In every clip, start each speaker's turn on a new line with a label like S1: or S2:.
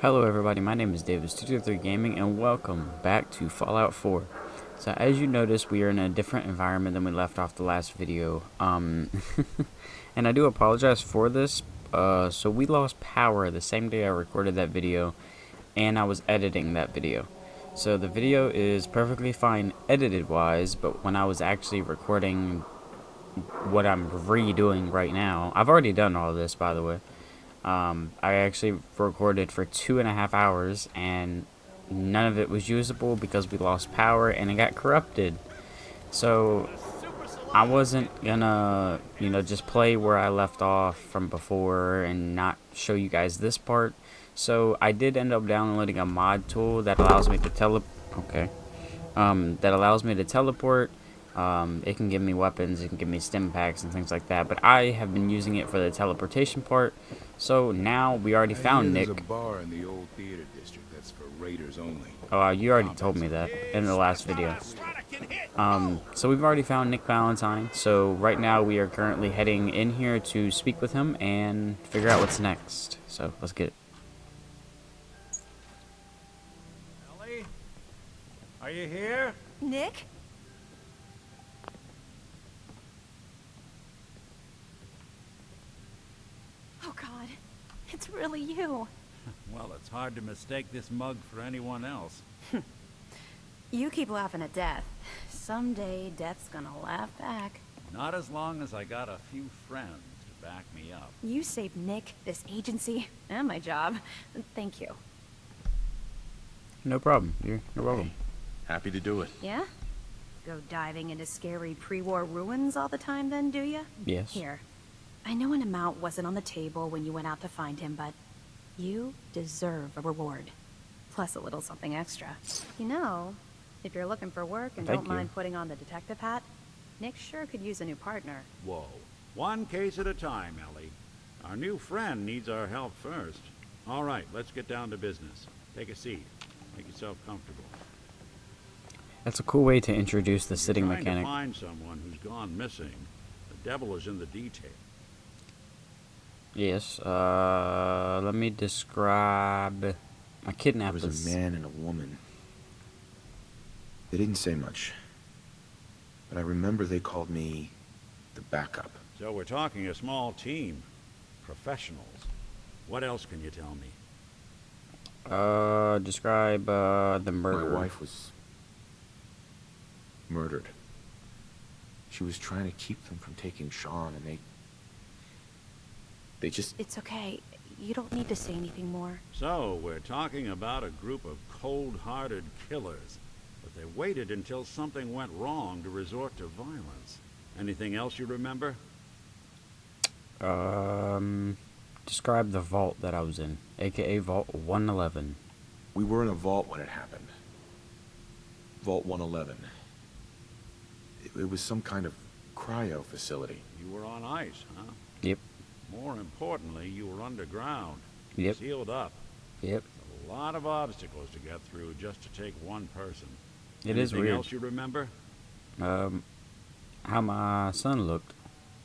S1: Hello everybody, my name is Ep.2 Gaming and welcome back to Fallout 4. So as you notice, we are in a different environment than we left off the last video. And I do apologize for this. So we lost power the same day I recorded that video and I was editing that video. So the video is perfectly fine edited wise, but when I was actually recording what I'm redoing right now, I've already done all this by the way. I actually recorded for 2.5 hours and none of it was usable because we lost power and it got corrupted. So I wasn't gonna, just play where I left off from before and not show you guys this part. So I did end up downloading a mod tool that allows me to teleport. It can give me weapons, it can give me stim packs and things like that, but I have been using it for the teleportation part. So now we already found Nick.
S2: There's a bar in the old theater district that's for raiders only.
S1: Oh, you already told me that in the last video. So we've already found Nick Valentine. So right now we are currently heading in here to speak with him and figure out what's next. So let's get it.
S3: Ellie? Are you here?
S4: Nick? Oh God, it's really you.
S3: Well, it's hard to mistake this mug for anyone else.
S4: You keep laughing at death. Someday Death's gonna laugh back.
S3: Not as long as I got a few friends to back me up.
S4: You saved Nick, this agency, and my job. Thank you.
S1: No problem. You're welcome.
S2: Happy to do it.
S4: Yeah? Go diving into scary pre-war ruins all the time then, do ya?
S1: Yes.
S4: Here. I know an amount wasn't on the table when you went out to find him, but you deserve a reward. Plus a little something extra. You know, if you're looking for work and don't mind putting on the detective hat, Nick sure could use a new partner.
S3: Whoa. One case at a time, Ellie. Our new friend needs our help first. All right, let's get down to business. Take a seat. Make yourself comfortable.
S1: That's a cool way to introduce the sitting
S3: Trying
S1: mechanic.
S3: to find someone who's gone missing. The devil is in the detail.
S1: Yes. Let me describe my kidnappers.
S2: There was a man and a woman. They didn't say much, but I remember they called me the backup.
S3: So we're talking a small team. Professionals. What else can you tell me?
S1: Describe the murder.
S2: My wife was murdered. She was trying to keep them from taking Sean, and they just...
S4: It's okay. You don't need to say anything more.
S3: So, we're talking about a group of cold-hearted killers, but they waited until something went wrong to resort to violence. Anything else you remember?
S1: Describe the vault that I was in, aka Vault 111.
S2: We were in a vault when it happened. Vault 111. It was some kind of cryo facility.
S3: You were on ice, huh?
S1: Yep.
S3: More importantly, you were underground.
S1: Yep.
S3: Sealed up.
S1: Yep.
S3: A lot of obstacles to get through just to take one person.
S1: It is weird.
S3: Anything else you remember?
S1: How my son looked.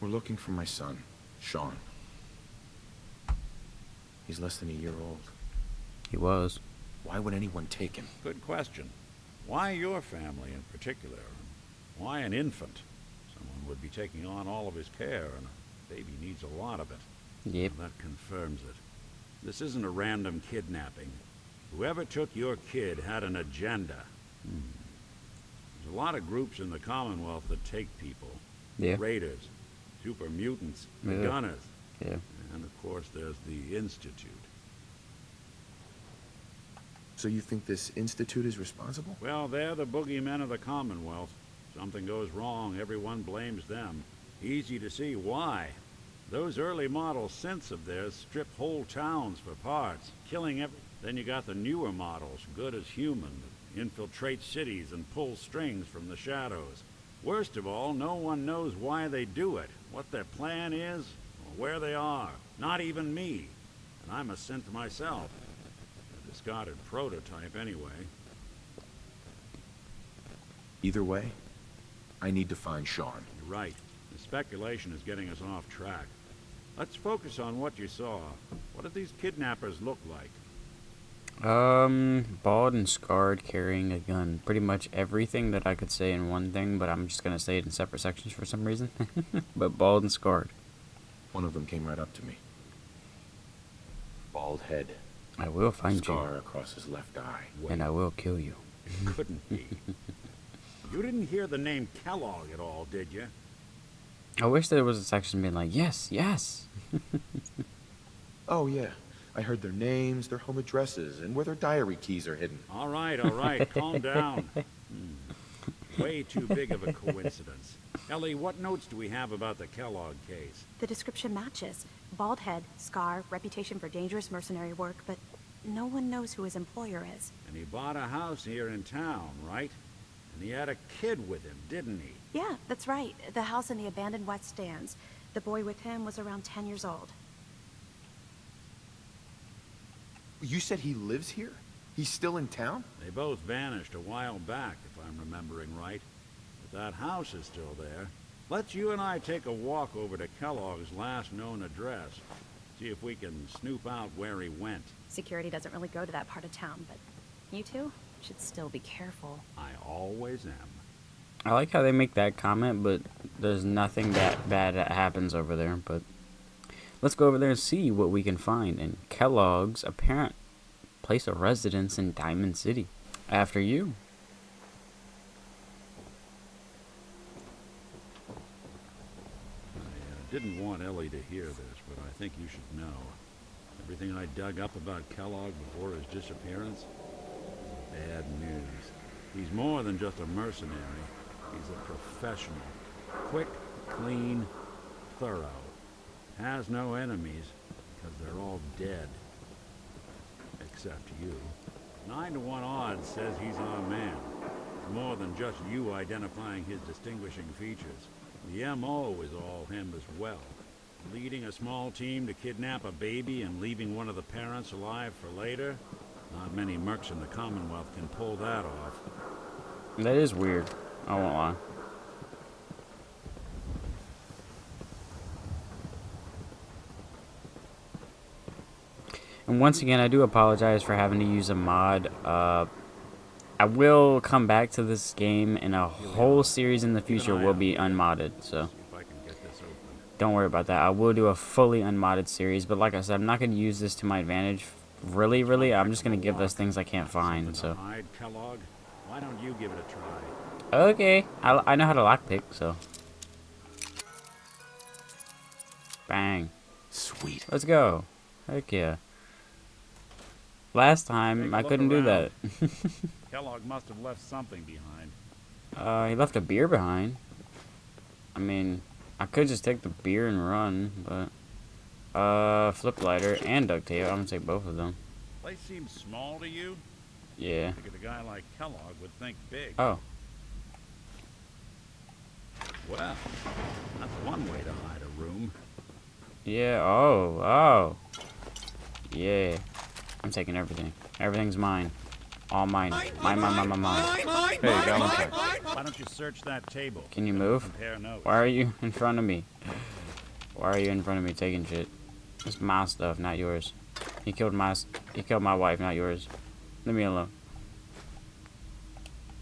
S2: We're looking for my son, Sean. He's less than a year old.
S1: He was.
S2: Why would anyone take him?
S3: Good question. Why your family in particular? Why an infant? Someone would be taking on all of his care, and a baby needs a lot of it.
S1: Yep.
S3: And that confirms it. This isn't a random kidnapping. Whoever took your kid had an agenda. There's a lot of groups in the Commonwealth that take people.
S1: Yeah.
S3: Raiders, super mutants, the
S1: Yeah.
S3: gunners.
S1: Yeah.
S3: And of course there's the Institute.
S2: So you think this institute is responsible?
S3: Well, they're the boogeymen of the Commonwealth. Something goes wrong, everyone blames them. Easy to see why. Those early model synths of theirs strip whole towns for parts, killing every... Then you got the newer models, good as human, that infiltrate cities and pull strings from the shadows. Worst of all, no one knows why they do it, what their plan is, or where they are. Not even me. And I'm a synth myself. A discarded prototype anyway.
S2: Either way, I need to find Sean.
S3: You're right. The speculation is getting us off track. Let's focus on what you saw. What did these kidnappers look like?
S1: Bald and scarred, carrying a gun. Pretty much everything that I could say in one thing, but I'm just gonna say it in separate sections for some reason. But bald and scarred.
S2: One of them came right up to me. Bald head.
S1: I will find
S2: Scar
S1: you.
S2: across his left eye.
S1: And I will kill you.
S3: Couldn't be. You didn't hear the name Kellogg at all, did you?
S1: I wish there was a section being like, yes, yes.
S2: Oh, yeah. I heard their names, their home addresses, and where their diary keys are hidden.
S3: All right, calm down. Way too big of a coincidence. Ellie, what notes do we have about the Kellogg case?
S4: The description matches. Bald head, scar, reputation for dangerous mercenary work, but no one knows who his employer is.
S3: And he bought a house here in town, right? And he had a kid with him, didn't he?
S4: Yeah, that's right. The house in the abandoned West Stands. The boy with him was around 10 years old.
S2: You said he lives here? He's still in town?
S3: They both vanished a while back, if I'm remembering right. But that house is still there. Let's you and I take a walk over to Kellogg's last known address. See if we can snoop out where he went.
S4: Security doesn't really go to that part of town, but you two should still be careful.
S3: I always am.
S1: I like how they make that comment, but there's nothing that bad that happens over there. But let's go over there and see what we can find in Kellogg's apparent place of residence in Diamond City. After you.
S3: I didn't want Ellie to hear this, but I think you should know. Everything I dug up about Kellogg before his disappearance is bad news. He's more than just a mercenary. He's a professional. Quick, clean, thorough. Has no enemies, because they're all dead. Except you. 9 to 1 odds says he's our man. It's more than just you identifying his distinguishing features. The M.O. is all him as well. Leading a small team to kidnap a baby and leaving one of the parents alive for later? Not many mercs in the Commonwealth can pull that off.
S1: That is weird. I won't lie. And once again, I do apologize for having to use a mod. I will come back to this game, and a whole series in the future will be unmodded, so don't worry about that. I will do a fully unmodded series, but like I said, I'm not going to use this to my advantage. Really, I'm just going to give us things I can't find, so.
S3: Kellogg, why don't you give it a try?
S1: Okay, I know how to lockpick, so. Bang.
S2: Sweet.
S1: Let's go. Heck yeah. Last time, I couldn't do that.
S3: Kellogg must have left something behind.
S1: He left a beer behind. I mean, I could just take the beer and run, but... flip lighter and duct tape. I'm gonna take both of them.
S3: Place seems small to you?
S1: Yeah.
S3: I figured a guy like Kellogg would think big.
S1: Oh.
S3: Well, that's one way to hide a room.
S1: Yeah, oh. Yeah. I'm taking everything. Everything's mine. All mine. Mine. Hey, Valentine.
S3: Why don't you search that table?
S1: Can you move?
S3: Compare notes.
S1: Why are you in front of me? Why are you in front of me taking shit? It's my stuff, not yours. He killed my wife, not yours. Leave me alone.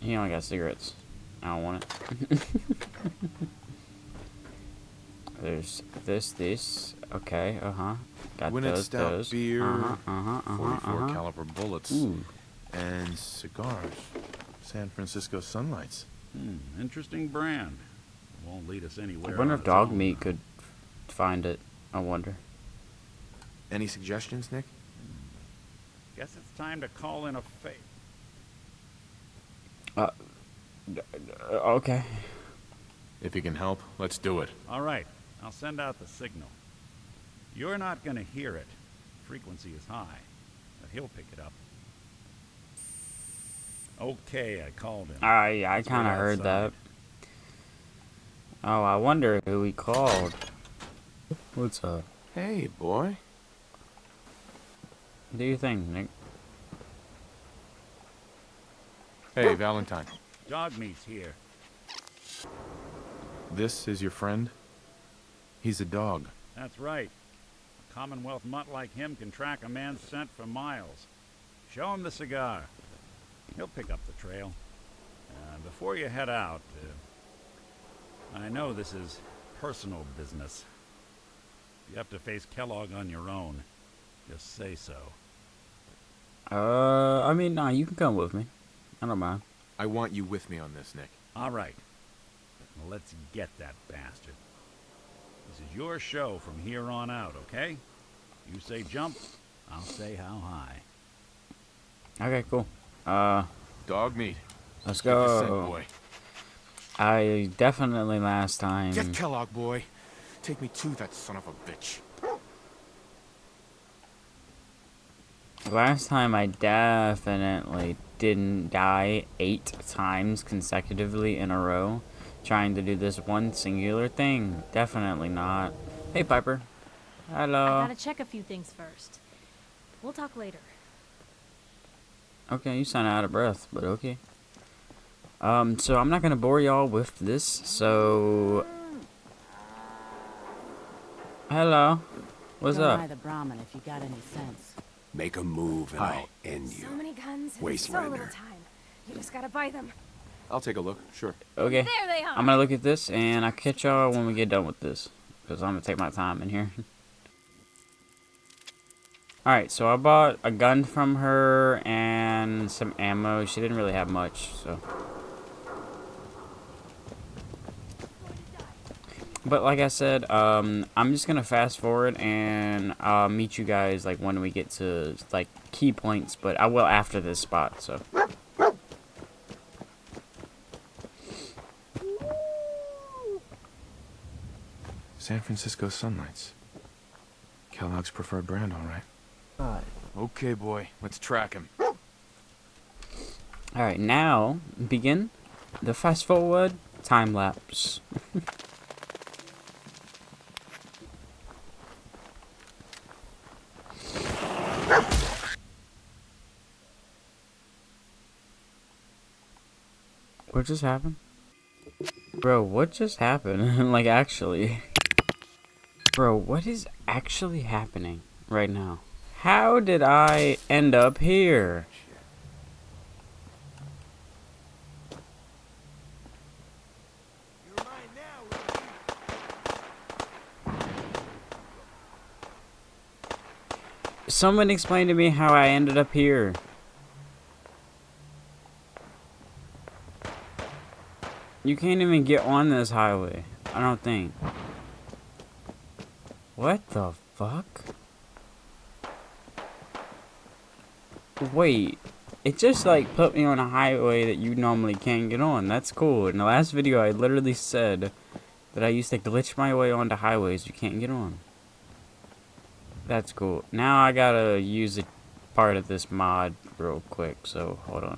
S1: He only got cigarettes. I don't want it. There's this. Okay, Got
S2: Winnet
S1: those,
S2: stout beer, 44
S1: uh-huh.
S2: caliber bullets,
S1: Ooh.
S2: and cigars. San Francisco Sunlights.
S3: Interesting brand. Won't lead us
S1: I
S3: anywhere.
S1: wonder
S3: on
S1: if
S3: its
S1: dog
S3: own.
S1: meat could find it. I wonder.
S2: Any suggestions, Nick?
S3: Guess it's time to call in a fake.
S1: Okay.
S2: If you can help, let's do it.
S3: All right, I'll send out the signal. You're not going to hear it. Frequency is high, but he'll pick it up. Okay, I called him.
S1: I
S3: Let's
S1: kind of
S3: wait
S1: heard that.
S3: outside.
S1: Oh, I wonder who he called. What's up?
S2: Hey, boy.
S1: What do you think, Nick?
S2: Hey, Valentine.
S3: Dog meat's here.
S2: This is your friend? He's a dog.
S3: That's right. A Commonwealth mutt like him can track a man's scent for miles. Show him the cigar. He'll pick up the trail. Before you head out, I know this is personal business. You have to face Kellogg on your own. Just say so.
S1: I mean, nah, you can come with me. I don't mind.
S2: I want you with me on this, Nick.
S3: All right. Well, let's get that bastard. This is your show from here on out, okay? You say jump, I'll say how high.
S1: Okay, cool.
S2: Dog meat.
S1: Let's
S2: Get the scent,
S1: go.
S2: boy.
S1: I definitely last time.
S2: Get Kellogg, boy. Take me to that son of a bitch.
S1: Last time I definitely didn't die 8 times consecutively in a row trying to do this one singular thing. Definitely not. Hey, Piper. Hello.
S5: I gotta check a few things first. We'll talk later.
S1: Okay, you sound out of breath, but okay. So I'm not gonna bore y'all with this, so... Hello. What's
S6: Don't
S1: up?
S6: lie the Brahmin if you got any sense.
S7: Make a move and I'll end you.
S8: So many guns and so
S7: Wastelander.
S8: little time. You just gotta buy them.
S2: I'll take a look, sure.
S1: Okay.
S8: There they are.
S1: I'm gonna look at this, and I'll catch y'all when we get done with this. Because I'm gonna take my time in here. Alright, so I bought a gun from her and some ammo. She didn't really have much, so... But like I said, I'm just gonna fast forward and I'll meet you guys like when we get to like key points, but I will after this spot, so.
S2: San Francisco Sunlights. Kellogg's preferred brand, all right. Okay, boy. Let's track him.
S1: Alright, now begin the fast forward time lapse. What just happened? Bro, what just happened? Like, actually. Bro, what is actually happening right now? How did I end up here? Someone explain to me how I ended up here. You can't even get on this highway, I don't think. What the fuck? Wait, it just like put me on a highway that you normally can't get on. That's cool. In the last video I literally said that I used to glitch my way onto highways you can't get on. That's cool. Now I gotta use a part of this mod real quick, so hold on.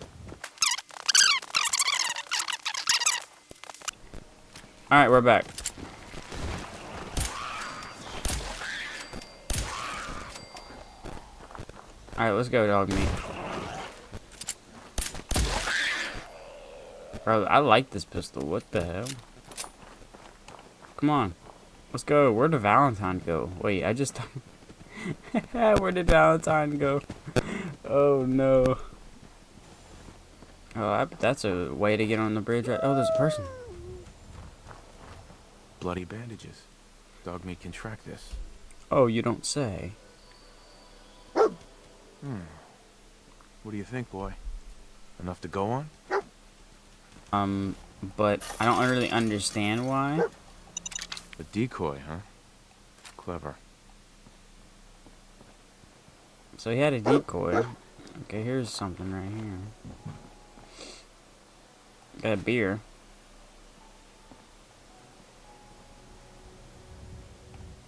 S1: Alright, we're back. Alright, let's go, dog meat. Bro, I like this pistol. What the hell? Come on. Let's go. Where did Valentine go? Wait, I just... Where did Valentine go? Oh, no. Oh, that's a way to get on the bridge, right? Oh, there's a person.
S2: Bloody bandages. Dog meat can track this.
S1: Oh, you don't say.
S2: What do you think, boy? Enough to go on?
S1: But I don't really understand why.
S2: A decoy, huh? Clever.
S1: So he had a decoy. Okay, here's something right here. Got a beer.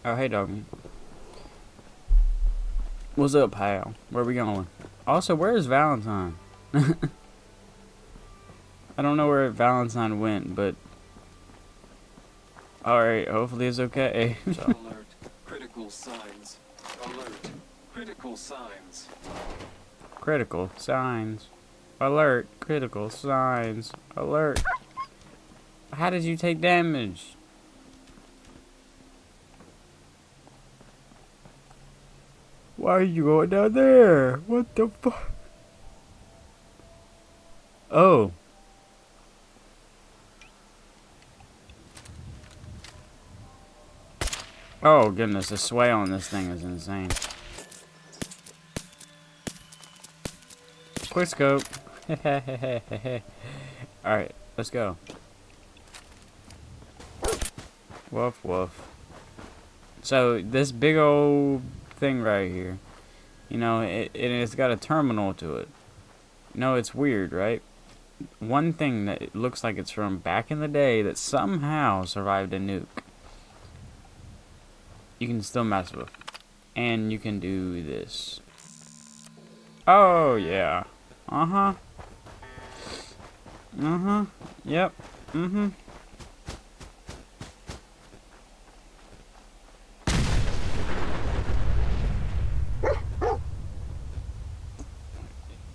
S1: Oh, hey, doggy. What's up, pal? Where we going? Also, where's Valentine? I don't know where Valentine went, but... Alright, hopefully it's okay.
S9: Alert. Critical signs. Alert. Critical signs.
S1: Critical signs. Alert. Critical signs. Alert. How did you take damage? Why are you going down there? What the fuck? Oh. Oh, goodness. The sway on this thing is insane. Quick scope. Alright, let's go. Woof, woof. So, this big old thing right here, you know, it's got a terminal to it. You know, it's weird, right? One thing that it looks like it's from back in the day that somehow survived a nuke, you can still mess with. And you can do this. Oh, yeah. Uh-huh. Uh-huh. Yep. Mm-hmm.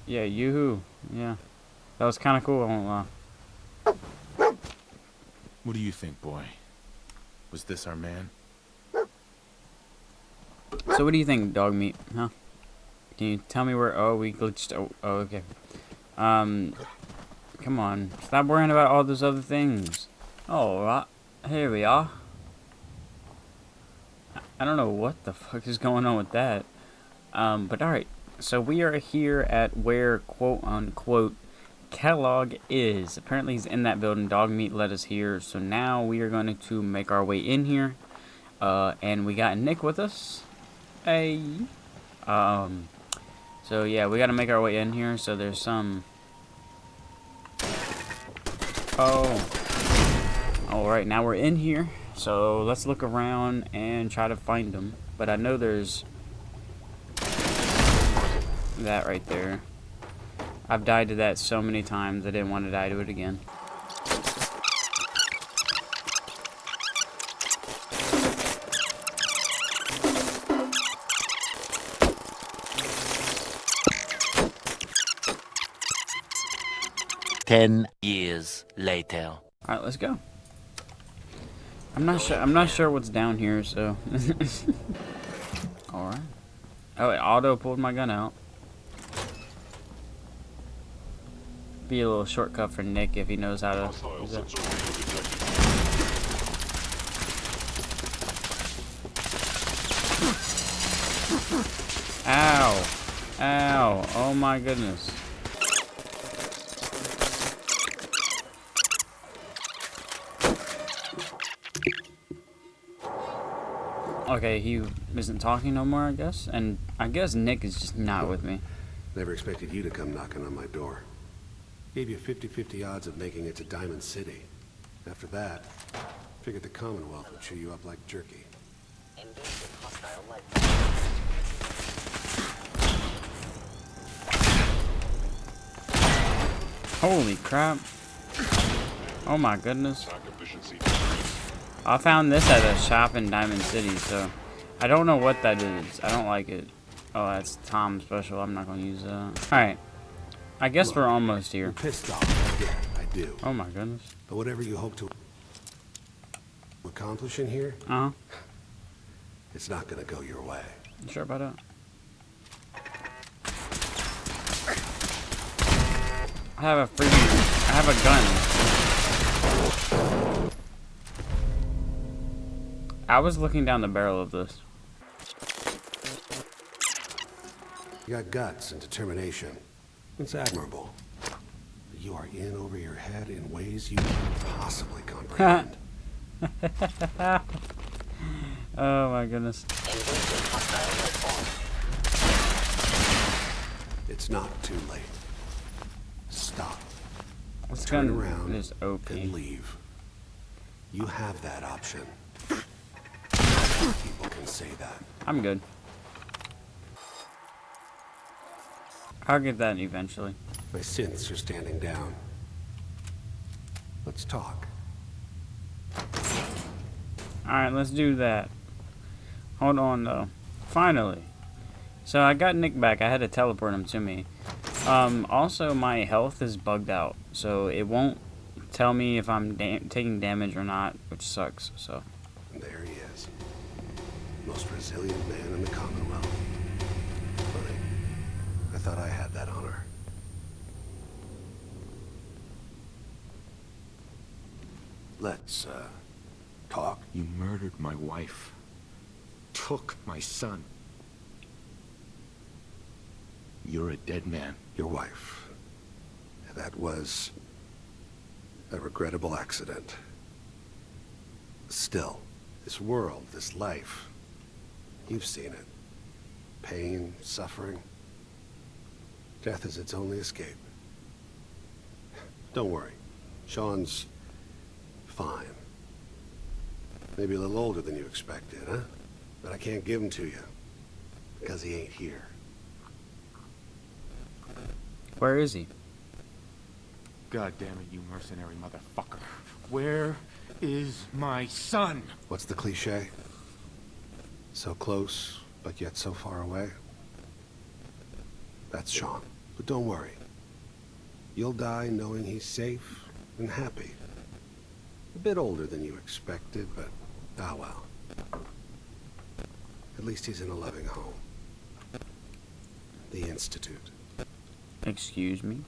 S1: Yeah, yoo-hoo. Yeah. That was kind of cool, I won't lie.
S2: What do you think, boy? Was this our man?
S1: So what do you think, dog meat? Huh? Can you tell me where... Oh, we glitched... Oh, okay. Come on. Stop worrying about all those other things. Alright. Here we are. I don't know what the fuck is going on with that. But alright. So we are here at where, quote-unquote, Kellogg is. Apparently he's in that building. Dog meat led us here. So now we are going to make our way in here. And we got Nick with us. Hey. So yeah, we got to make our way in here. So there's some... Oh. Alright, now we're in here. So let's look around and try to find them. But I know there's... that right there. I've died to that so many times, I didn't want to die to it again.
S10: Ten years later.
S1: Alright, let's go. I'm not sure what's down here, so alright. Oh, it auto pulled my gun out. Be a little shortcut for Nick if he knows how to use it. Ow. Ow. Oh my goodness. Okay, he isn't talking no more, I guess. And I guess Nick is just not with me.
S7: Never expected you to come knocking on my door. Gave you 50-50 odds of making it to Diamond City. After that, figured the Commonwealth would chew you up like jerky.
S1: Holy crap. Oh my goodness. I found this at a shop in Diamond City, so I don't know what that is. I don't like it. Oh, that's Tom special. I'm not going to use that. Alright. I guess
S7: Look,
S1: we're almost here.
S7: I'm pissed off. Yeah, I do.
S1: Oh my goodness.
S7: But whatever you hope to accomplish in here,
S1: Uh-huh.
S7: it's not going to go your way.
S1: You sure about that? I have a gun. I was looking down the barrel of this.
S7: You got guts and determination. It's admirable. You are in over your head in ways you can't possibly comprehend.
S1: Oh my goodness.
S7: It's not too late. Stop.
S1: This
S7: Turn
S1: gun
S7: around
S1: is OP.
S7: and leave. You have that option. People can say that.
S1: I'm good. I'll get that eventually.
S7: My synths are standing down. Let's talk.
S1: Alright, let's do that. Hold on though. Finally. So I got Nick back. I had to teleport him to me. Also my health is bugged out. So it won't tell me if I'm taking damage or not, which sucks, so.
S7: And there he is. Most resilient man in the Commonwealth. Funny. I thought I had that honor. Let's, talk.
S2: You murdered my wife. Took my son. You're a dead man.
S7: Your wife. That was a regrettable accident. Still, this world, this life, you've seen it. Pain, suffering. Death is its only escape. Don't worry. Sean's fine. Maybe a little older than you expected, huh? But I can't give him to you, because he ain't here.
S1: Where is he?
S2: God damn it, you mercenary motherfucker. Where is my son?
S7: What's the cliche? So close, but yet so far away? That's Sean. But don't worry. You'll die knowing he's safe and happy. A bit older than you expected, but ah well. At least he's in a loving home. The Institute.
S1: Excuse me?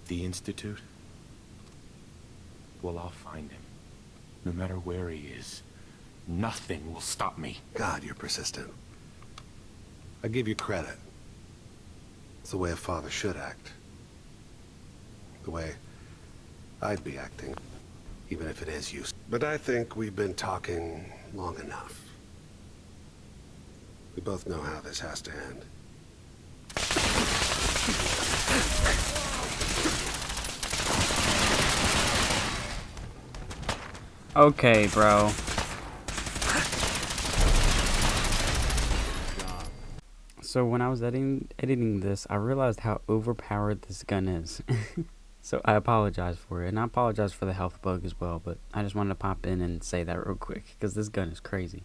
S2: The Institute? Well, I'll find him. No matter where he is. Nothing will stop me.
S7: God, you're persistent. I give you credit. It's the way a father should act. The way I'd be acting, even if it is useless. But I think we've been talking long enough. We both know how this has to end.
S1: Okay, bro. So when I was editing this, I realized how overpowered this gun is. So I apologize for it, and I apologize for the health bug as well, but I just wanted to pop in and say that real quick, because this gun is crazy.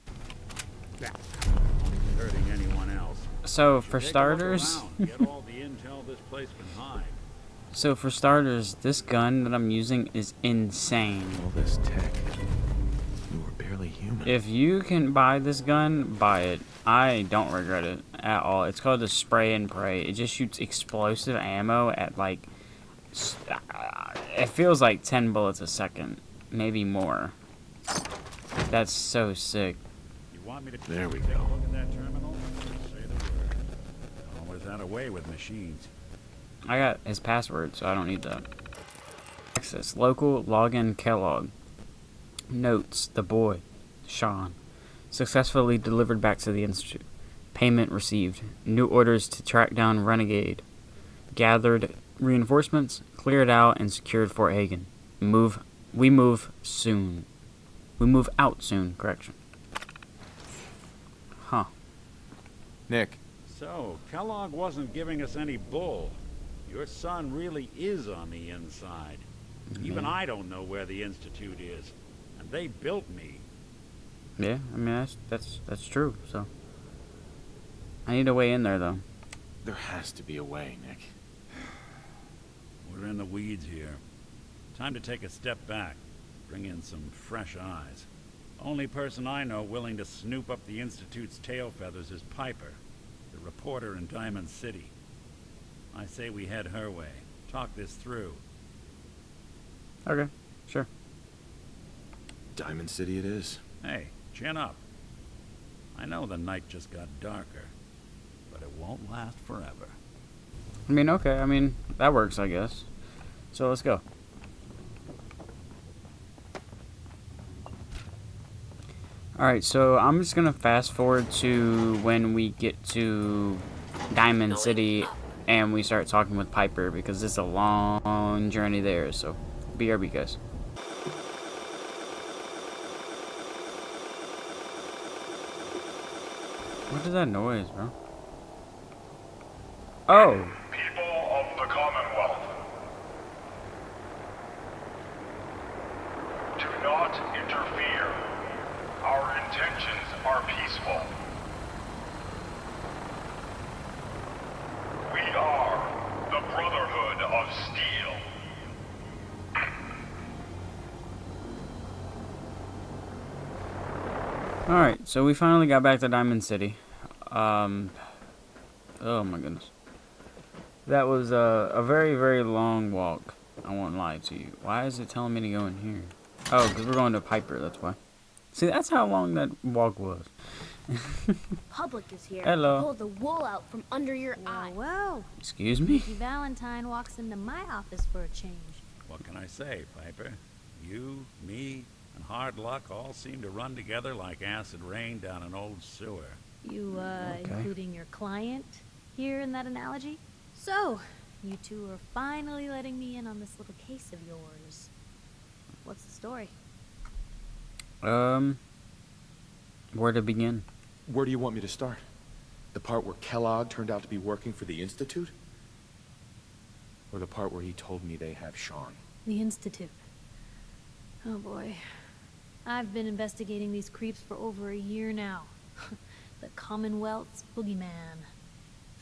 S3: Hurting anyone else.
S1: So for starters...
S3: Get all the intel this place can hide.
S1: So for starters, this gun that I'm using is insane.
S2: All this tech. You were barely human.
S1: If you can buy this gun, buy it. I don't regret it at all. It's called the Spray and Pray. It just shoots explosive ammo at like... it feels like 10 bullets a second. Maybe more. That's so sick.
S3: You want me to
S2: There we
S3: take
S2: go.
S3: a look at that terminal? Say the word. Always had a way with machines.
S1: I got his password, so I don't need that. Access. Local login Kellogg. Notes. The boy. Sean. Successfully delivered back to the Institute. Payment received. New orders to track down Renegade. Gathered reinforcements. Cleared out and secured Fort Hagen. We move soon. We move out soon. Correction. Huh.
S2: Nick.
S3: So, Kellogg wasn't giving us any bull. Your son really is on the inside. Even I don't know where the Institute is. And they built me.
S1: Yeah, I mean, that's true, so. I need a way in there, though.
S2: There has to be a way, Nick.
S3: We're in the weeds here. Time to take a step back. Bring in some fresh eyes. Only person I know willing to snoop up the Institute's tail feathers is Piper, the reporter in Diamond City. I say we head her way. Talk this through.
S1: Okay, sure.
S2: Diamond City it is.
S3: Hey, chin up. I know the night just got darker, but it won't last forever.
S1: I mean, okay, I mean, that works, I guess. So let's go. Alright, so I'm just gonna fast forward to when we get to Diamond City and we start talking with Piper, because it's a long journey there, so BRB, guys. What is that noise, bro? Oh!
S11: People of the Commonwealth, do not interfere. Our intentions are peaceful. We are the Brotherhood of Steel.
S1: Alright, so we finally got back to Diamond City. Oh my goodness. That was a very, very long walk. I won't lie to you. Why is it telling me to go in here? Oh, because we're going to Piper, that's why. See, that's how long that walk was.
S5: Public is here.
S1: Hello.
S5: Pull the wool out from under your eye.
S8: Whoa.
S1: Excuse me?
S8: Mickey Valentine walks into my office for a change.
S3: What can I say, Piper? You, me, and hard luck all seem to run together like acid rain down an old sewer.
S8: You,
S1: Okay.
S8: including your client here in that analogy? So, you two are finally letting me in on this little case of yours. What's the story?
S1: Where to begin?
S2: Where do you want me to start? The part where Kellogg turned out to be working for the Institute? Or the part where he told me they have Sean?
S8: The Institute. Oh boy. I've been investigating these creeps for over a year now. The Commonwealth's boogeyman.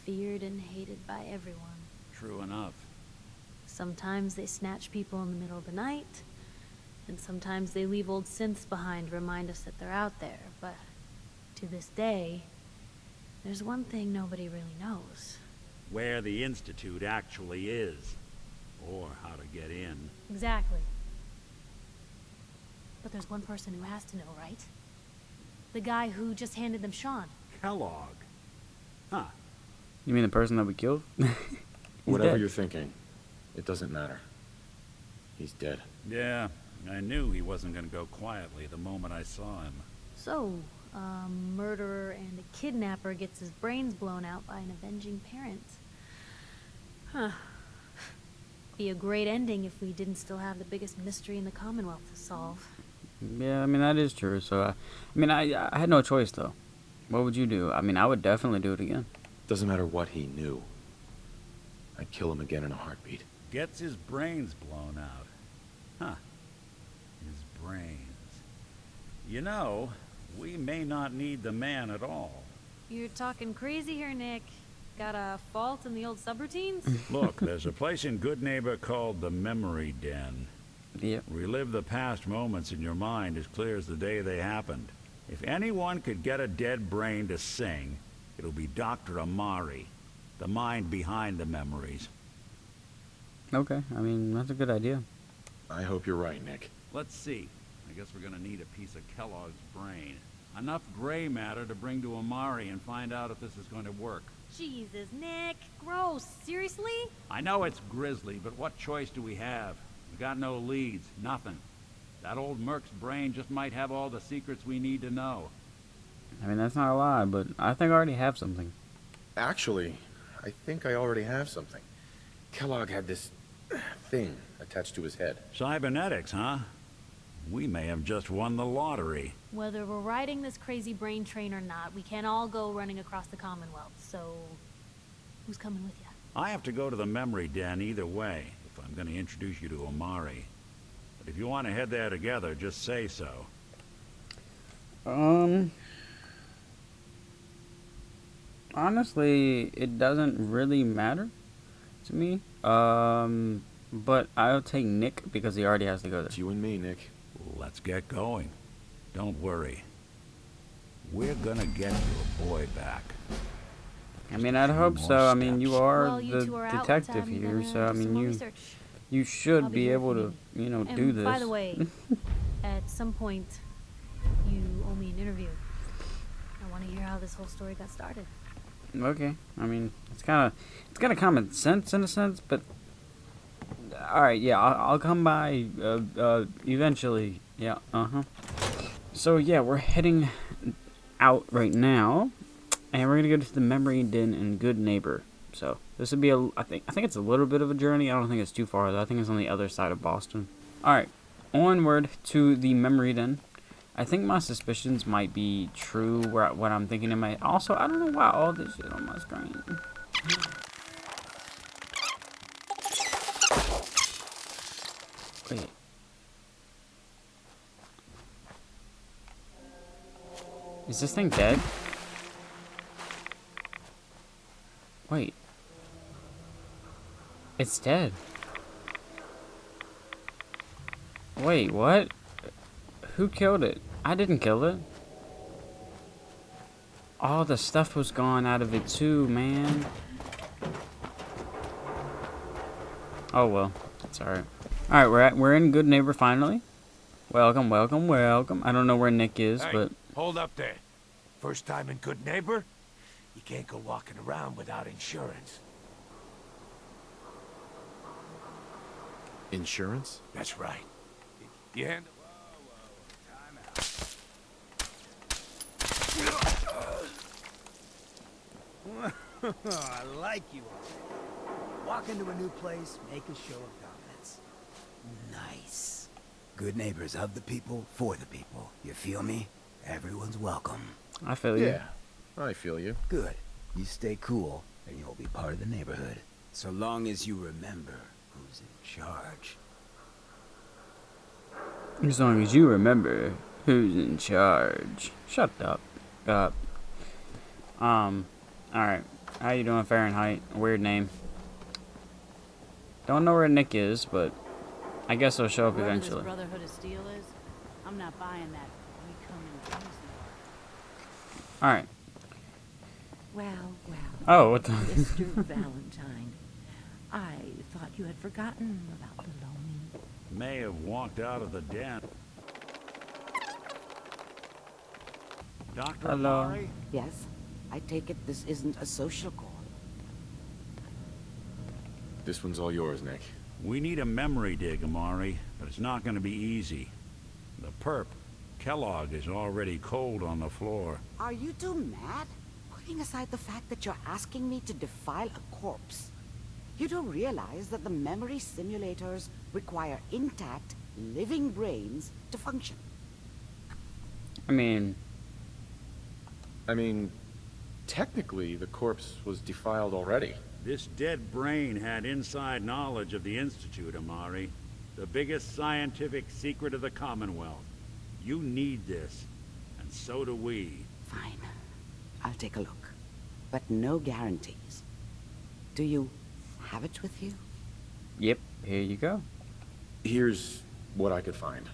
S8: Feared and hated by everyone.
S3: True enough.
S8: Sometimes they snatch people in the middle of the night, and sometimes they leave old synths behind to remind us that they're out there, but to this day, there's one thing nobody really knows.
S3: Where the Institute actually is. Or how to get in.
S8: Exactly. But there's one person who has to know, right? The guy who just handed them Sean.
S3: Kellogg. Huh.
S1: You mean the person that we killed?
S2: Whatever
S1: dead.
S2: you're thinking, it doesn't matter. He's dead.
S3: Yeah, I knew he wasn't gonna go quietly the moment I saw him.
S8: So, a murderer and a kidnapper gets his brains blown out by an avenging parent. Huh. Be a great ending if we didn't still have the biggest mystery in the Commonwealth to solve.
S1: Yeah, I mean, that is true. So, I had no choice, though. What would you do? I mean, I would definitely do it again.
S2: Doesn't matter what he knew. I'd kill him again in a heartbeat.
S3: Gets his brains blown out. Huh. His brains. You know, we may not need the man at all.
S8: You're talking crazy here, Nick. Got a fault in the old subroutines?
S3: Look, there's a place in Good Neighbor called the Memory Den.
S1: Yep.
S3: Relive the past moments in your mind as clear as the day they happened. If anyone could get a dead brain to sing, it'll be Dr. Amari, the mind behind the memories.
S1: Okay, I mean, that's a good idea.
S2: I hope you're right, Nick.
S3: Let's see. I guess we're gonna need a piece of Kellogg's brain. Enough gray matter to bring to Amari and find out if this is going to work.
S8: Jesus, Nick. Gross. Seriously?
S3: I know it's grisly, but what choice do we have? We got no leads, nothing. That old Merc's brain just might have all the secrets we need to know.
S1: I mean, that's not a lie, but I think I already have something.
S2: Actually, I think I already have something. Kellogg had this thing attached to his head.
S3: Cybernetics, huh? We may have just won the lottery.
S8: Whether we're riding this crazy brain train or not, we can't all go running across the Commonwealth, so who's coming with you?
S3: I have to go to the Memory Den either way, if I'm going to introduce you to Amari. But if you want to head there together, just say so.
S1: Honestly, it doesn't really matter to me. But I'll take Nick because he already has to go there.
S2: It's you and me, Nick.
S3: Let's get going. Don't worry. We're gonna get your boy back.
S1: I mean, I'd hope so. I mean, you are the detective here, so I mean, you should be able to, you know, do this.
S8: By the way, at some point, you owe me an interview. I want to hear how this whole story got started.
S1: Okay, I mean, it's kind of common sense in a sense, but all right, yeah, I'll come by eventually. Yeah, So yeah, we're heading out right now, and we're gonna go to the Memory Den in Good Neighbor. So this would be I think it's a little bit of a journey. I don't think it's too far though. I think it's on the other side of Boston. All right, onward to the Memory Den. I think my suspicions might be true. What I'm thinking in my. Also, I don't know why all this shit on my screen. Wait. Is this thing dead? Wait. It's dead. Wait, what? Who killed it? I didn't kill it. All the stuff was gone out of it too, man. Oh well. It's alright. Alright, we're in Good Neighbor finally. Welcome, welcome, welcome. I don't know where Nick is,
S12: Hey,
S1: but...
S12: hold up there. First time in Good Neighbor? You can't go walking around without insurance.
S2: Insurance?
S12: That's right. You hand...
S13: I like you. Walk into a new place, make a show of dominance. Nice. Good neighbors of the people, for the people. You feel me? Everyone's welcome.
S1: I feel you.
S2: Yeah, I feel you.
S13: Good. You stay cool, and you'll be part of the neighborhood. So long as you remember who's in charge.
S1: As long as you remember who's in charge. Shut up. Alright. How you doing, Fahrenheit? Weird name. Don't know where Nick is, but I guess he'll show up
S6: Whoever
S1: eventually.
S6: This Brotherhood of Steel is, I'm not buying that. We come in peace.
S1: Alright.
S14: Well, well.
S1: Oh, what the...
S14: Mr. Valentine, I thought you had forgotten about the loaning.
S3: May have walked out of the den. Dr.
S1: Hello.
S3: Amari?
S14: Yes? I take it this isn't a social call.
S2: This one's all yours, Nick.
S3: We need a memory dig, Amari, but it's not going to be easy. The perp, Kellogg, is already cold on the floor.
S14: Are you two mad? Putting aside the fact that you're asking me to defile a corpse, you do realize that the memory simulators require intact, living brains to function.
S1: I mean,
S2: technically, the corpse was defiled already.
S3: This dead brain had inside knowledge of the Institute, Amari. The biggest scientific secret of the Commonwealth. You need this, and so do we.
S14: Fine. I'll take a look. But no guarantees. Do you have it with you?
S1: yep, here you go.
S2: Here's what I could find.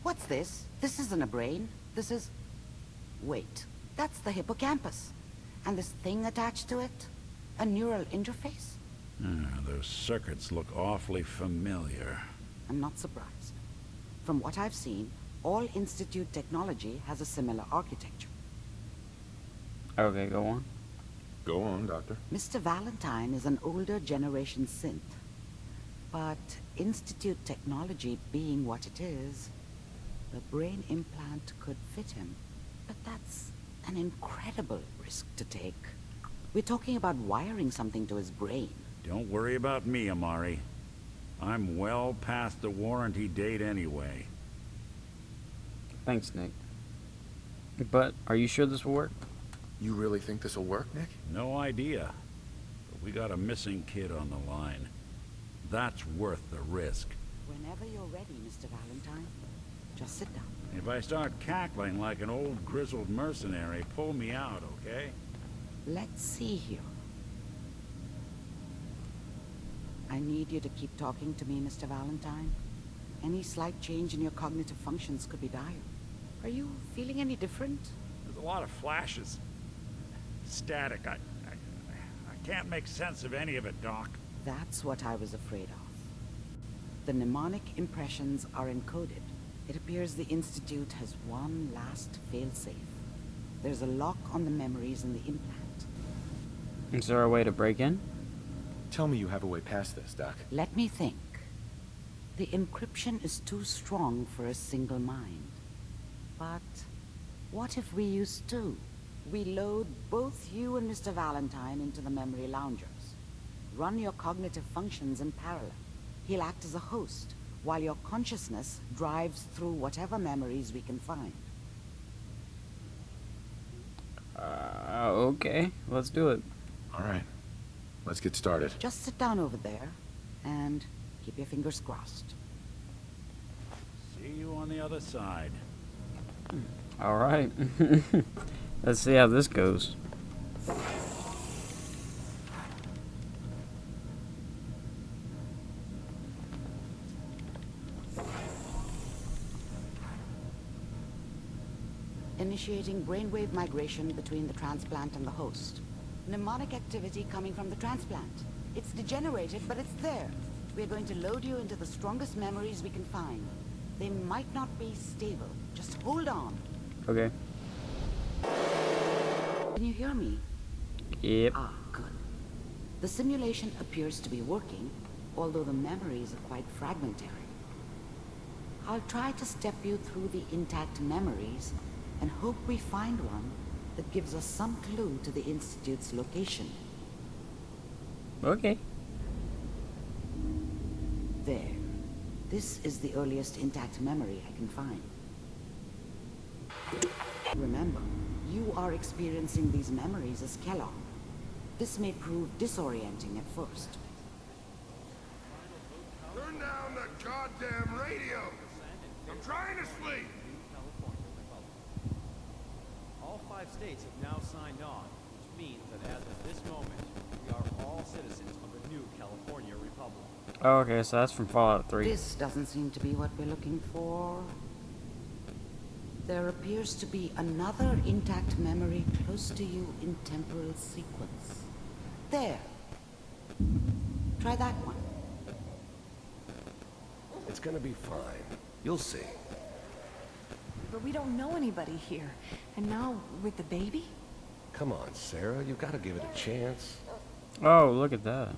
S14: What's this? This isn't a brain. This is... Wait. That's the hippocampus. And this thing attached to it? A neural interface?
S3: Those circuits look awfully familiar.
S14: I'm not surprised. From what I've seen, all Institute technology has a similar architecture.
S1: Okay, go on.
S2: Go on, Doctor.
S14: Mr. Valentine is an older generation synth. But Institute technology being what it is, the brain implant could fit him. But that's an incredible risk to take. We're talking about wiring something to his brain.
S3: Don't worry about me, Amari. I'm well past the warranty date anyway.
S1: Thanks, Nick. But, are you sure this will work?
S2: You really think this will work, Nick?
S3: No idea. But we got a missing kid on the line. That's worth the risk.
S14: Whenever you're ready, Mr. Valentine, just sit down.
S3: If I start cackling like an old grizzled mercenary, pull me out, okay?
S14: Let's see here. I need you to keep talking to me, Mr. Valentine. Any slight change in your cognitive functions could be dire. Are you feeling any different?
S3: There's a lot of flashes. Static. I can't make sense of any of it, Doc.
S14: That's what I was afraid of. The mnemonic impressions are encoded. It appears the Institute has one last failsafe. There's a lock on the memories in the implant.
S1: Is there a way to break in?
S2: Tell me you have a way past this, Doc.
S14: Let me think. The encryption is too strong for a single mind. But what if we use two? We load both you and Mr. Valentine into the memory loungers. Run your cognitive functions in parallel. He'll act as a host, while your consciousness drives through whatever memories we can find.
S1: Okay. Let's do it.
S2: All right. Let's get started.
S14: Just sit down over there, and keep your fingers crossed.
S3: See you on the other side.
S1: Alright. Let's see how this goes.
S14: Initiating brainwave migration between the transplant and the host. Mnemonic activity coming from the transplant. It's degenerated, but it's there. We're going to load you into the strongest memories we can find. They might not be stable. Just hold on.
S1: Okay.
S14: Can you hear me?
S1: Yep.
S14: Ah, good. The simulation appears to be working, although the memories are quite fragmentary. I'll try to step you through the intact memories and hope we find one that gives us some clue to the Institute's location.
S1: Okay.
S14: There. This is the earliest intact memory I can find. Remember, you are experiencing these memories as Kellogg. This may prove disorienting at first.
S15: Turn down the goddamn radio! I'm trying to sleep!
S16: All 5 states have now signed on, which means that as of this moment, we are all citizens of the new California Republic.
S1: Oh, okay, so that's from Fallout 3.
S14: This doesn't seem to be what we're looking for. There appears to be another intact memory close to you in temporal sequence. There. Try that one.
S7: It's gonna be fine. You'll see.
S17: But we don't know anybody here. And now, with the baby?
S7: Come on, Sarah. You've got to give it a chance.
S1: Oh, look at that.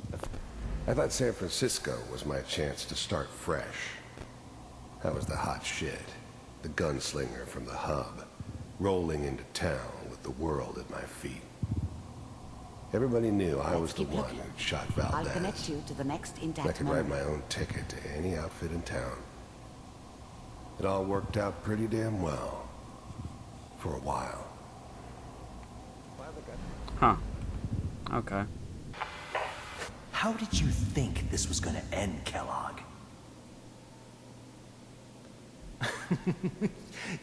S7: I thought San Francisco was my chance to start fresh. I was the hot shit. The gunslinger from the hub. Rolling into town with the world at my feet. Everybody knew I was the one who shot Valdez.
S14: I'll connect you to the next intact
S7: I could
S14: memory.
S7: write my own ticket to any outfit in town. It all worked out pretty damn well. For a while.
S1: Huh. Okay.
S12: How did you think this was gonna end, Kellogg?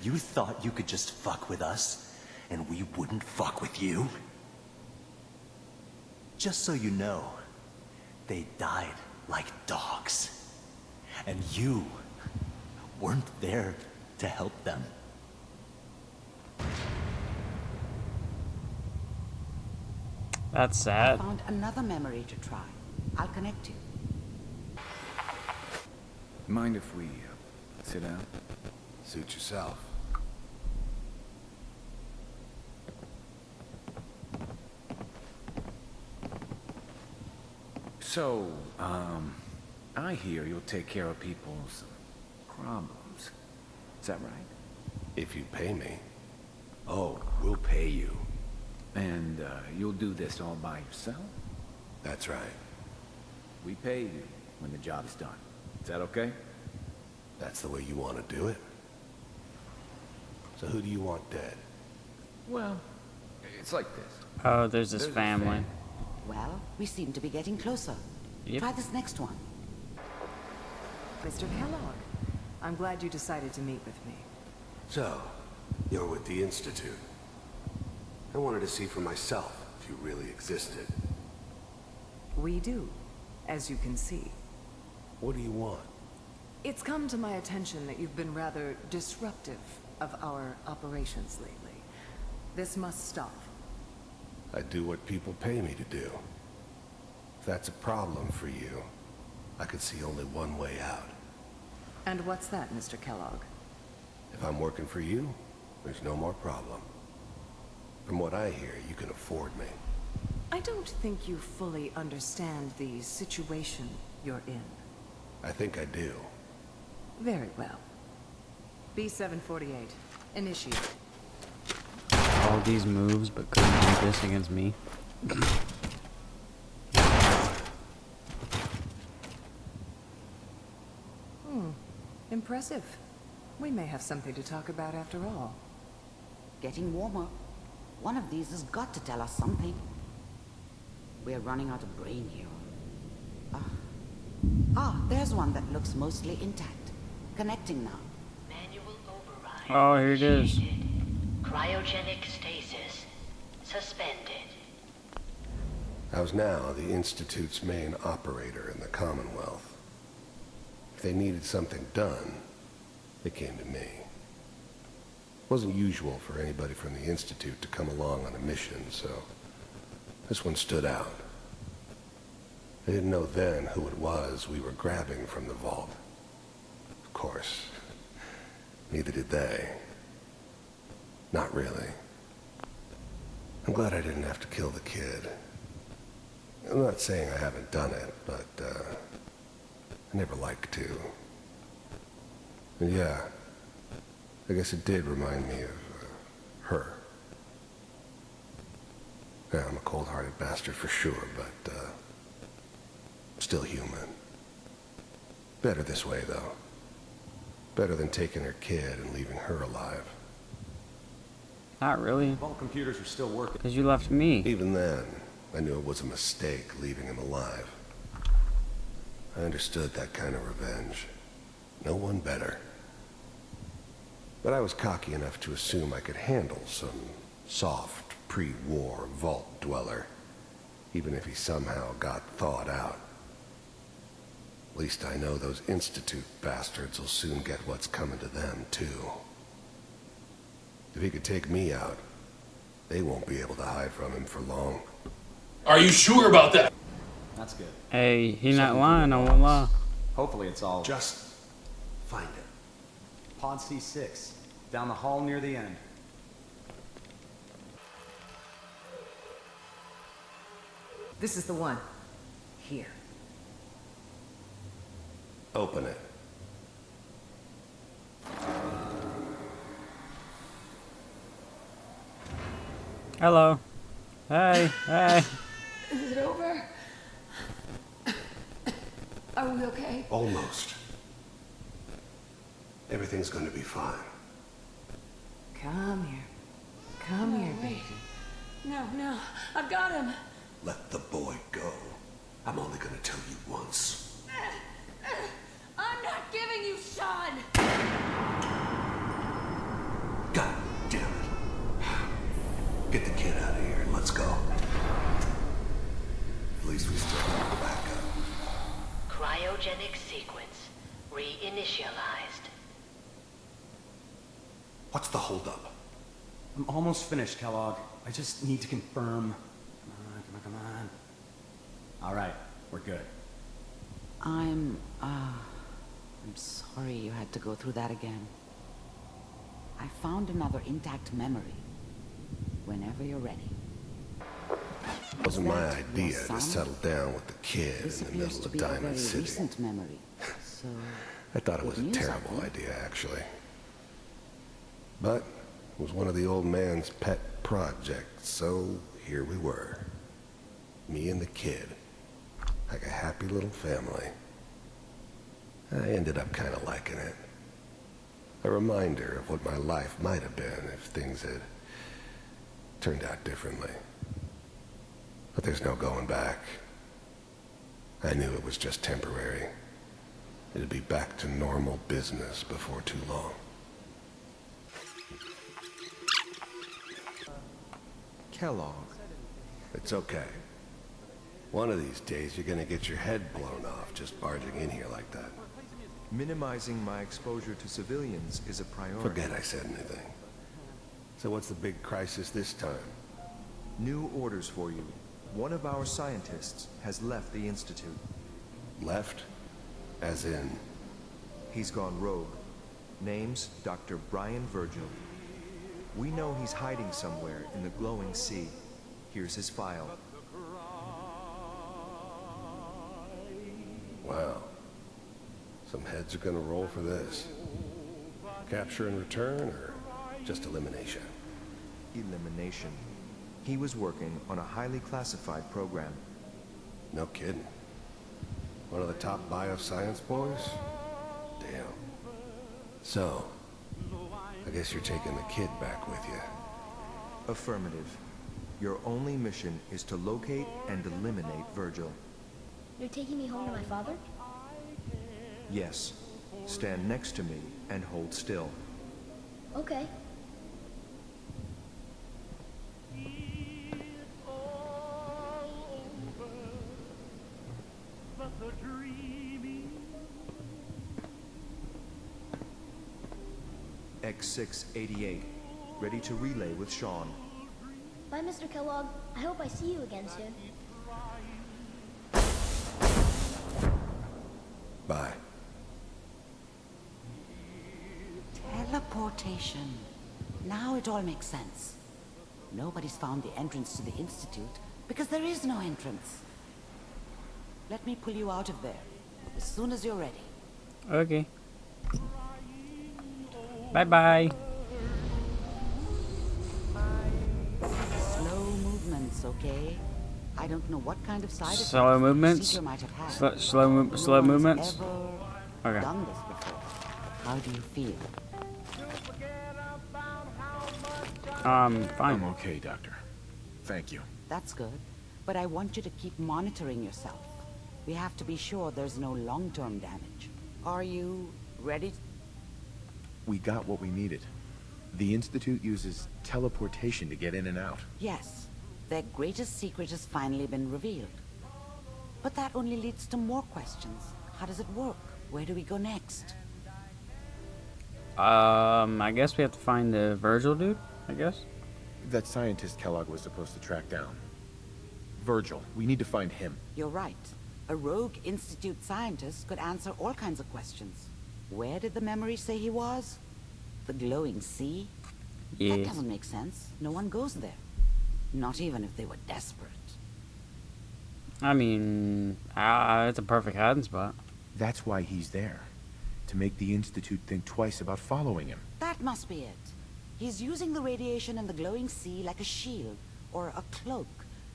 S12: You thought you could just fuck with us, and we wouldn't fuck with you? Just so you know, they died like dogs. And you weren't there to help them.
S1: That's sad.
S14: I found another memory to try. I'll connect you.
S2: Mind if we sit down?
S7: Suit yourself.
S2: So, I hear you'll take care of people's problems. Is that right?
S7: If you pay me.
S2: Oh, we'll pay you. And, you'll do this all by yourself?
S7: That's right.
S2: We pay you when the job's done. Is that okay?
S7: That's the way you want to do it? So who do you want dead?
S2: Well, it's like this.
S1: Oh, there's this family.
S14: Well, we seem to be getting closer.
S1: Yep.
S14: Try this next one.
S17: Mr. Kellogg, I'm glad you decided to meet with me.
S7: So, you're with the Institute. I wanted to see for myself if you really existed.
S17: We do, as you can see.
S7: What do you want?
S17: It's come to my attention that you've been rather disruptive of our operations lately. This must stop.
S7: I do what people pay me to do. If that's a problem for you, I could see only one way out.
S17: And what's that, Mr. Kellogg?
S7: If I'm working for you, there's no more problem. From what I hear, you can afford me.
S17: I don't think you fully understand the situation you're in.
S7: I think I do.
S17: Very well. B-748, initiate.
S1: All these moves, but couldn't do this against me.
S17: Impressive. We may have something to talk about after all.
S14: Getting warmer. One of these has got to tell us something. We're running out of brain here. There's one that looks mostly intact. Connecting now.
S18: Manual override.
S1: Oh, here it is.
S18: Cryogenic stasis. Suspended.
S7: I was now the Institute's main operator in the Commonwealth. If they needed something done, they came to me. It wasn't usual for anybody from the Institute to come along on a mission, so this one stood out. I didn't know then who it was we were grabbing from the vault. Of course, neither did they. Not really. I'm glad I didn't have to kill the kid. I'm not saying I haven't done it, but, I never like to. And yeah, I guess it did remind me of, her. Yeah, I'm a cold-hearted bastard for sure, but, still human. Better this way, though. Better than taking her kid and leaving her alive.
S1: Not really.
S16: All computers are still working.
S1: Because you left me.
S7: Even then, I knew it was a mistake leaving him alive. I understood that kind of revenge. No one better. But I was cocky enough to assume I could handle some soft, pre-war vault dweller, even if he somehow got thawed out. At least I know those Institute bastards will soon get what's coming to them, too. If he could take me out, they won't be able to hide from him for long.
S19: Are you sure about that?
S16: That's good.
S1: Hey, he not lying, I won't lie.
S16: Hopefully it's all...
S7: Just find it.
S16: Pod C6, down the hall near the end.
S17: This is the one. Here.
S7: Open it.
S1: Hello. Hey, hey.
S20: Is it over? Are we okay?
S7: Almost. Everything's going to be fine.
S17: Come here. Come here, baby.
S20: No, no. I've got him.
S7: Let the boy go. I'm only going to tell you once.
S20: I'm not giving you Sean!
S7: God damn it. Get the kid out of here and let's go. At least we still have backup.
S18: Cryogenic sequence reinitialized.
S7: What's the holdup?
S16: I'm almost finished, Kellogg. I just need to confirm. Come on. All right, we're good.
S14: I'm sorry you had to go through that again. I found another intact memory. Whenever you're ready.
S7: It wasn't my idea to settle down with the kid in the middle of Diamond City.
S14: Recent memory. So
S7: I thought it was a terrible idea, actually. But it was one of the old man's pet projects, so here we were. Me and the kid. Like a happy little family. I ended up kind of liking it. A reminder of what my life might have been if things had turned out differently. But there's no going back. I knew it was just temporary. It'd be back to normal business before too long.
S2: Kellogg.
S7: It's okay. One of these days you're gonna get your head blown off just barging in here like that.
S2: Minimizing my exposure to civilians is a priority.
S7: Forget I said anything. So what's the big crisis this time?
S2: New orders for you. One of our scientists has left the Institute.
S7: Left? As in?
S2: He's gone rogue. Name's Dr. Brian Virgil. We know he's hiding somewhere in the glowing sea. Here's his file.
S7: Wow. Some heads are gonna roll for this. Capture and return, or just elimination?
S2: Elimination. He was working on a highly classified program.
S7: No kidding. One of the top bioscience boys? Damn. So, I guess you're taking the kid back with you.
S2: Affirmative. Your only mission is to locate and eliminate Virgil.
S20: You're taking me home to my father?
S2: Yes. Stand next to me and hold still.
S20: Okay.
S2: X688. Ready to relay with Sean.
S20: Bye, Mr. Kellogg. I hope I see you again soon.
S7: Bye.
S14: Teleportation. Now it all makes sense. Nobody's found the entrance to the Institute because there is no entrance. Let me pull you out of there as soon as you're ready.
S1: Okay. Bye-bye.
S14: Slow movements, okay? I don't know what kind of side effects
S1: Slow
S14: the
S1: movements?
S14: procedure might have had.
S1: Slow
S14: No one's
S1: movements?
S14: ever
S1: Okay.
S14: done this before. How do you feel?
S1: Fine.
S21: I'm okay, Doctor. Thank you.
S14: That's good, but I want you to keep monitoring yourself. We have to be sure there's no long-term damage. Are you ready?
S21: We got what we needed. The Institute uses teleportation to get in and out.
S14: Yes. Their greatest secret has finally been revealed. But that only leads to more questions. How does it work? Where do we go next?
S1: I guess we have to find the Virgil dude, I guess.
S21: That scientist Kellogg was supposed to track down. Virgil, we need to find him.
S14: You're right. A rogue Institute scientist could answer all kinds of questions. Where did the memory say he was? The glowing sea?
S1: Yes.
S14: That doesn't make sense. No one goes there. Not even if they were desperate.
S1: I mean, it's a perfect hiding spot.
S21: That's why he's there. To make the Institute think twice about following him.
S14: That must be it. He's using the radiation in the glowing sea like a shield, or a cloak.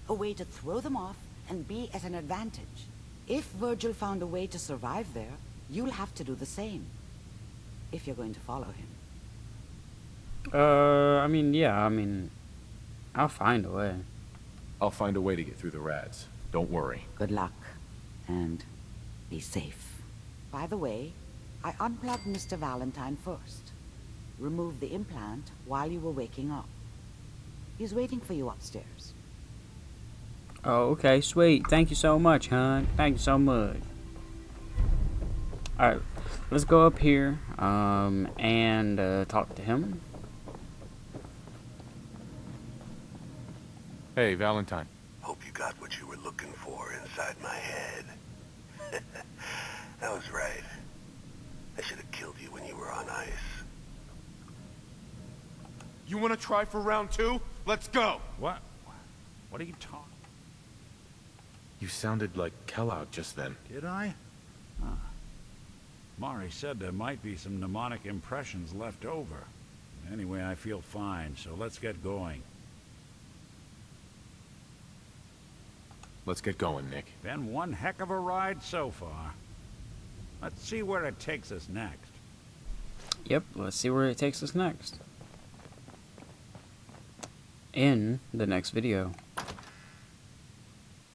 S14: A way to throw them off and be at an advantage. If Virgil found a way to survive there, you'll have to do the same. If you're going to follow him.
S1: I mean, yeah, I'll find a way.
S21: I'll find a way to get through the rads. Don't worry.
S14: Good luck. And be safe. By the way, I unplugged Mr. Valentine first. Removed the implant while you were waking up. He's waiting for you upstairs.
S1: Oh, okay, sweet. Thank you so much, hon. Thank you so much. Alright, let's go up here, and talk to him.
S21: Hey, Valentine.
S22: Hope you got what you were looking for inside my head. I was right. I should have killed you when you were on ice.
S15: You want to try for round 2? Let's go!
S3: What? What are you talking?
S21: You sounded like Kellogg just then.
S3: Did I? Huh. Mari said there might be some mnemonic impressions left over. Anyway, I feel fine, so let's get going.
S21: Let's get going, Nick.
S3: Been one heck of a ride so far. Let's see where it takes us next.
S1: Yep, let's see where it takes us next. In the next video.